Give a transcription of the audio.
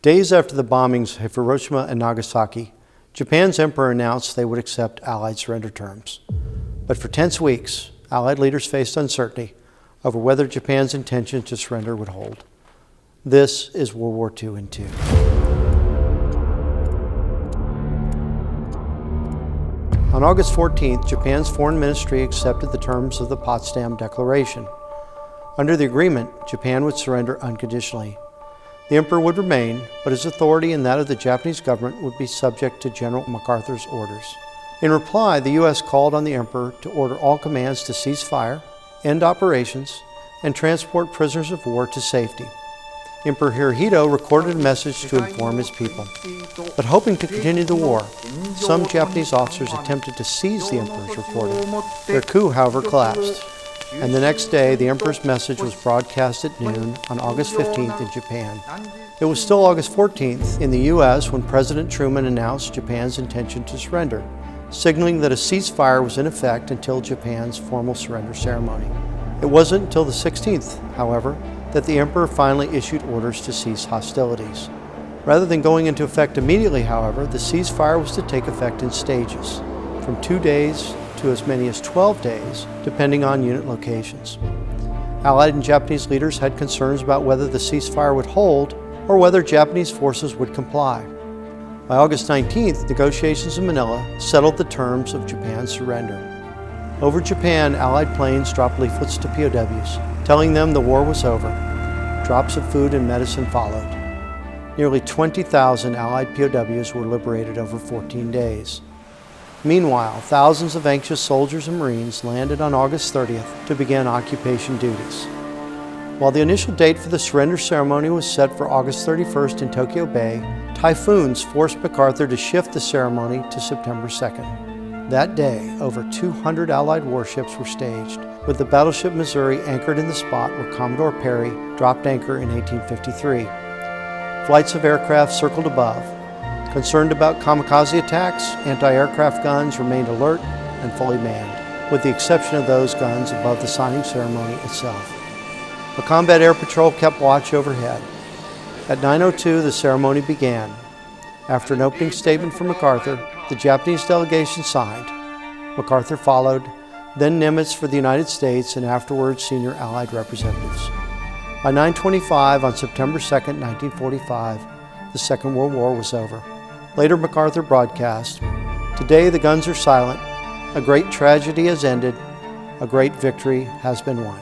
Days after the bombings of Hiroshima and Nagasaki, Japan's emperor announced they would accept Allied surrender terms. But for tense weeks, Allied leaders faced uncertainty over whether Japan's intention to surrender would hold. This is World War II in two. On August 14th, Japan's foreign ministry accepted the terms of the Potsdam Declaration. Under the agreement, Japan would surrender unconditionally. The emperor would remain, but his authority and that of the Japanese government would be subject to General MacArthur's orders. In reply, the U.S. called on the emperor to order all commands to cease fire, end operations, and transport prisoners of war to safety. Emperor Hirohito recorded a message to inform his people. But hoping to continue the war, some Japanese officers attempted to seize the emperor's recording. Their coup, however, collapsed. And the next day, the emperor's message was broadcast at noon on August 15th in Japan. It was still August 14th in the U.S. when President Truman announced Japan's intention to surrender, signaling that a ceasefire was in effect until Japan's formal surrender ceremony. It wasn't until the 16th, however, that the emperor finally issued orders to cease hostilities. Rather than going into effect immediately, however, the ceasefire was to take effect in stages, from 2 days to as many as 12 days, depending on unit locations. Allied and Japanese leaders had concerns about whether the ceasefire would hold or whether Japanese forces would comply. By August 19th, negotiations in Manila settled the terms of Japan's surrender. Over Japan, Allied planes dropped leaflets to POWs, telling them the war was over. Drops of food and medicine followed. Nearly 20,000 Allied POWs were liberated over 14 days. Meanwhile, thousands of anxious soldiers and Marines landed on August 30th to begin occupation duties. While the initial date for the surrender ceremony was set for August 31st in Tokyo Bay, typhoons forced MacArthur to shift the ceremony to September 2nd. That day, over 200 Allied warships were staged, with the battleship Missouri anchored in the spot where Commodore Perry dropped anchor in 1853. Flights of aircraft circled above. Concerned about kamikaze attacks, anti-aircraft guns remained alert and fully manned, with the exception of those guns above the signing ceremony itself. A combat air patrol kept watch overhead. At 9:02, the ceremony began. After an opening statement from MacArthur, the Japanese delegation signed. MacArthur followed, then Nimitz for the United States, and afterwards senior Allied representatives. By 9:25 on September 2nd, 1945, the Second World War was over. Later, MacArthur broadcast, "Today the guns are silent. A great tragedy has ended. A great victory has been won."